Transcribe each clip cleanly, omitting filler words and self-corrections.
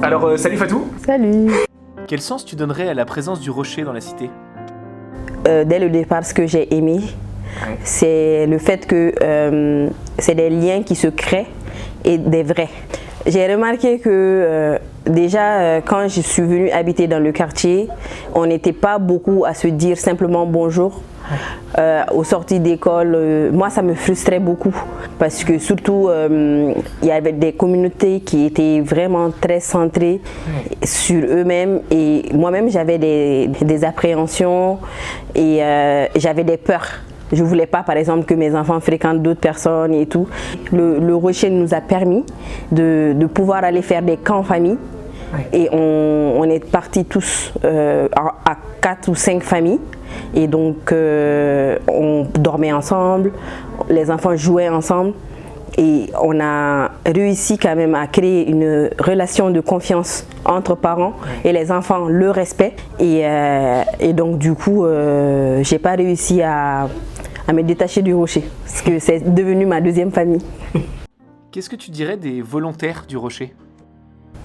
Alors, salut Fatou. Salut. Quel sens tu donnerais à la présence du rocher dans la cité? Dès le départ, ce que j'ai aimé, c'est le fait que c'est des liens qui se créent et des vrais. J'ai remarqué que déjà, quand je suis venue habiter dans le quartier, on n'était pas beaucoup à se dire simplement bonjour. Aux sorties d'école, moi ça me frustrait beaucoup parce que surtout il y avait des communautés qui étaient vraiment très centrées sur eux-mêmes et moi-même j'avais des appréhensions et j'avais des peurs. Je ne voulais pas par exemple que mes enfants fréquentent d'autres personnes et tout. Le Rocher nous a permis de pouvoir aller faire des camps en famille. Et on est partis tous à 4 ou 5 familles et donc on dormait ensemble, les enfants jouaient ensemble et on a réussi quand même à créer une relation de confiance entre parents et les enfants, le respect et donc du coup j'ai pas réussi à me détacher du Rocher parce que c'est devenu ma deuxième famille. Qu'est-ce que tu dirais des volontaires du Rocher?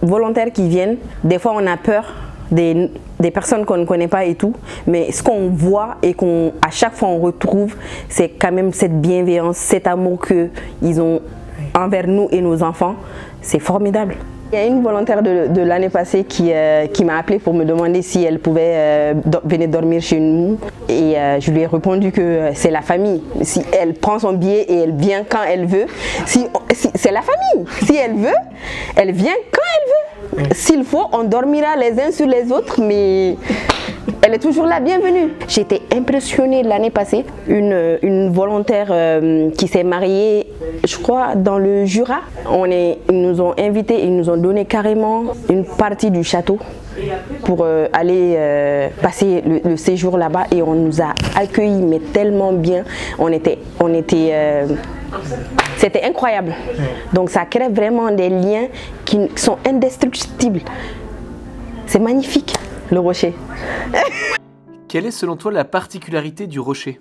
Volontaires qui viennent, des fois on a peur des personnes qu'on ne connaît pas et tout, mais ce qu'on voit et qu'à chaque fois on retrouve, c'est quand même cette bienveillance, cet amour qu'ils ont envers nous et nos enfants, c'est formidable. Il y a une volontaire de l'année passée qui m'a appelé pour me demander si elle pouvait venir dormir chez nous et je lui ai répondu que c'est la famille. Si elle prend son billet et elle vient quand elle veut, si c'est la famille. Si elle veut, elle vient quand elle veut. S'il faut, on dormira les uns sur les autres, mais elle est toujours la bienvenue. J'étais impressionnée l'année passée, une volontaire qui s'est mariée, je crois, dans le Jura. Ils nous ont invités, ils nous ont donné carrément une partie du château pour aller passer le séjour là-bas et on nous a accueillis mais tellement bien. C'était incroyable. Donc ça crée vraiment des liens qui sont indestructibles. C'est magnifique, le Rocher. Quelle est selon toi la particularité du Rocher?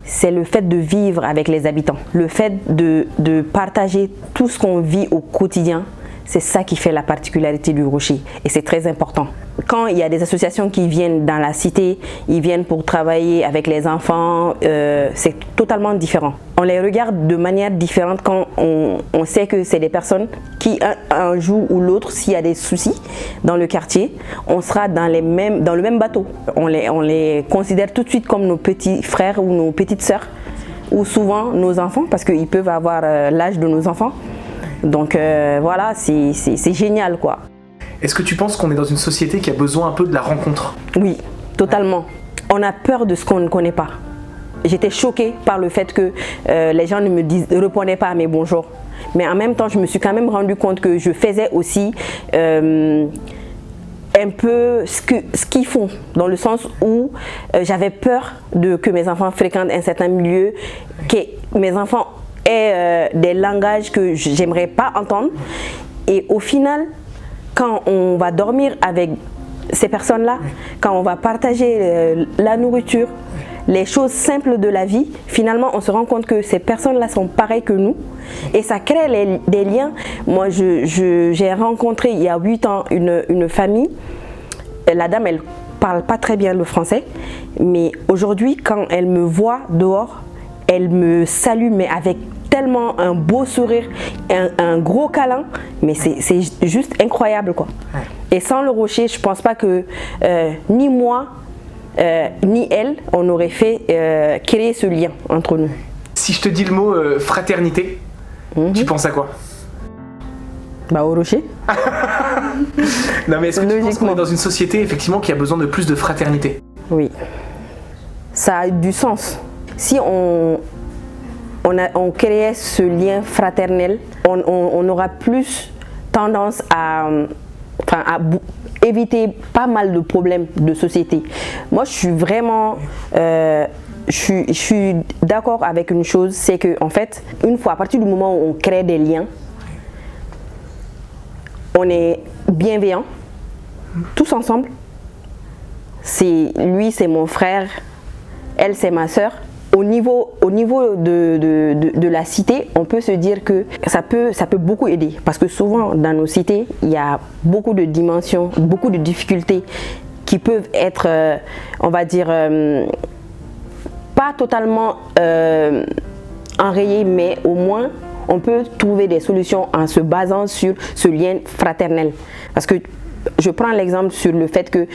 C'est le fait de vivre avec les habitants, le fait de partager tout ce qu'on vit au quotidien. C'est ça qui fait la particularité du Rocher et c'est très important. Quand il y a des associations qui viennent dans la cité, ils viennent pour travailler avec les enfants, c'est totalement différent. On les regarde de manière différente quand on sait que c'est des personnes qui, un jour ou l'autre, s'il y a des soucis dans le quartier, on sera dans le même bateau. On les considère tout de suite comme nos petits frères ou nos petites sœurs, ou souvent nos enfants, parce qu'ils peuvent avoir l'âge de nos enfants. Donc voilà, c'est génial quoi. Est-ce que tu penses qu'on est dans une société qui a besoin un peu de la rencontre? Oui, totalement. On a peur de ce qu'on ne connaît pas. J'étais choquée par le fait que les gens ne me répondaient pas à mes bonjours. Mais en même temps, je me suis quand même rendu compte que je faisais aussi un peu ce qu'ils font, dans le sens où j'avais peur que mes enfants fréquentent un certain milieu, que mes enfants aient des langages que j'aimerais pas entendre. Et au final, quand on va dormir avec ces personnes-là, quand on va partager la nourriture, les choses simples de la vie, finalement on se rend compte que ces personnes-là sont pareilles que nous et ça crée des liens. Moi j'ai rencontré il y a 8 ans une famille, la dame elle parle pas très bien le français, mais aujourd'hui quand elle me voit dehors, elle me salue mais avec tellement un beau sourire, un gros câlin, mais c'est juste incroyable quoi. Et sans le Rocher, je pense pas que ni moi ni elle, on aurait fait créer ce lien entre nous. Si je te dis le mot fraternité, tu penses à quoi? Bah au Rocher. Non mais est-ce que tu penses qu'on est dans une société effectivement qui a besoin de plus de fraternité? Oui, ça a du sens. Si on créait ce lien fraternel, on aura plus tendance à éviter pas mal de problèmes de société. Moi, je suis vraiment, je suis d'accord avec une chose, c'est que en fait, une fois à partir du moment où on crée des liens, on est bienveillant, tous ensemble. Lui, c'est mon frère, elle, c'est ma sœur. au niveau de la cité, on peut se dire que ça peut beaucoup aider. Parce que souvent, dans nos cités, il y a beaucoup de dimensions, beaucoup de difficultés qui peuvent être, on va dire, pas totalement enrayées, mais au moins, on peut trouver des solutions en se basant sur ce lien fraternel. Parce que je prends l'exemple sur le fait que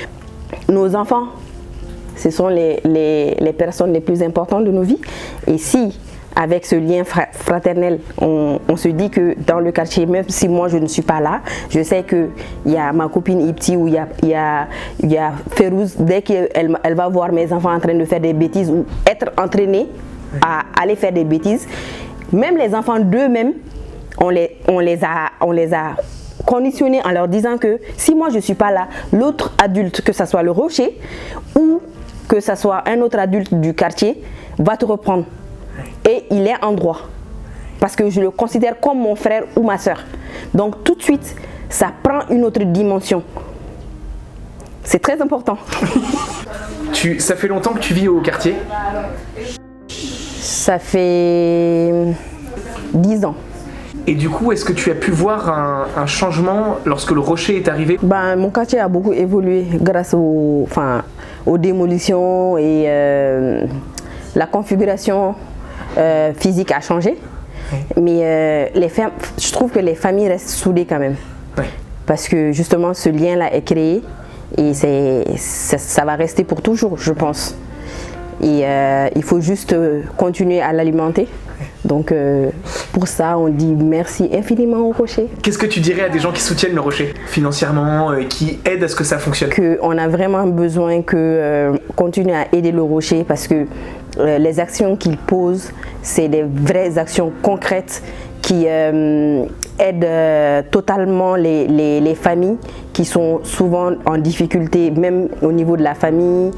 nos enfants, ce sont les personnes les plus importantes de nos vies. Et si, avec ce lien fraternel, on se dit que dans le quartier, même si moi je ne suis pas là, je sais qu'il y a ma copine Ipti ou il y a Férouz, dès qu'elle va voir mes enfants en train de faire des bêtises ou être entraînés à aller faire des bêtises, même les enfants d'eux-mêmes, on les a conditionnés en leur disant que si moi je ne suis pas là, l'autre adulte, que ce soit le rocher ou que ce soit un autre adulte du quartier, va te reprendre. Et il est en droit. Parce que je le considère comme mon frère ou ma soeur. Donc tout de suite, ça prend une autre dimension. C'est très important. Ça fait longtemps que tu vis au quartier? Ça fait 10 ans. Et du coup, est-ce que tu as pu voir un changement lorsque le rocher est arrivé? Mon quartier a beaucoup évolué grâce aux démolitions et la configuration physique a changé. Oui. Mais je trouve que les familles restent soudées quand même. Oui. Parce que justement, ce lien-là est créé et ça va rester pour toujours, je pense. Et il faut juste continuer à l'alimenter. Donc pour ça, on dit merci infiniment au rocher. Qu'est-ce que tu dirais à des gens qui soutiennent le rocher financièrement, qui aident à ce que ça fonctionne? On a vraiment besoin que continuer à aider le rocher parce que les actions qu'il pose, c'est des vraies actions concrètes qui aident totalement les familles qui sont souvent en difficulté, même au niveau de la famille.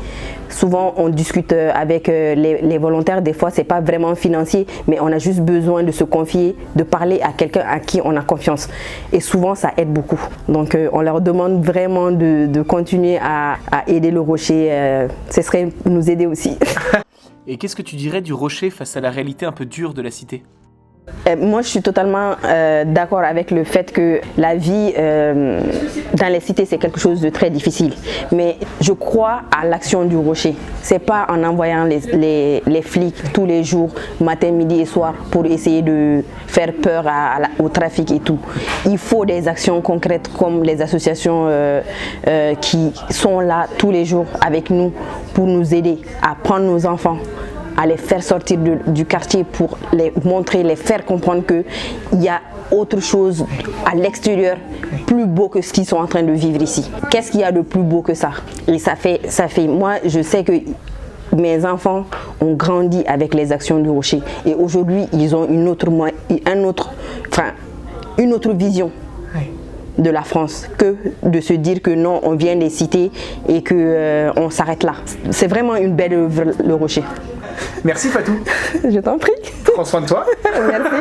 Souvent, on discute avec les volontaires. Des fois, ce n'est pas vraiment financier, mais on a juste besoin de se confier, de parler à quelqu'un à qui on a confiance. Et souvent, ça aide beaucoup. Donc, on leur demande vraiment de continuer à aider le rocher. Ce serait nous aider aussi. Et qu'est-ce que tu dirais du rocher face à la réalité un peu dure de la cité? Moi, je suis totalement d'accord avec le fait que la vie dans les cités, c'est quelque chose de très difficile. Mais je crois à l'action du rocher. Ce n'est pas en envoyant les flics tous les jours, matin, midi et soir, pour essayer de faire peur au trafic et tout. Il faut des actions concrètes comme les associations qui sont là tous les jours avec nous pour nous aider à prendre nos enfants, à les faire sortir du quartier pour les montrer, les faire comprendre qu'il y a autre chose à l'extérieur plus beau que ce qu'ils sont en train de vivre ici. Qu'est-ce qu'il y a de plus beau que ça? Et ça fait, moi je sais que mes enfants ont grandi avec les actions du rocher et aujourd'hui ils ont une autre vision de la France que de se dire que non, on vient des cités et qu'on s'arrête là. C'est vraiment une belle œuvre, le rocher. Merci Fatou. Je t'en prie. Prends soin de toi. Merci.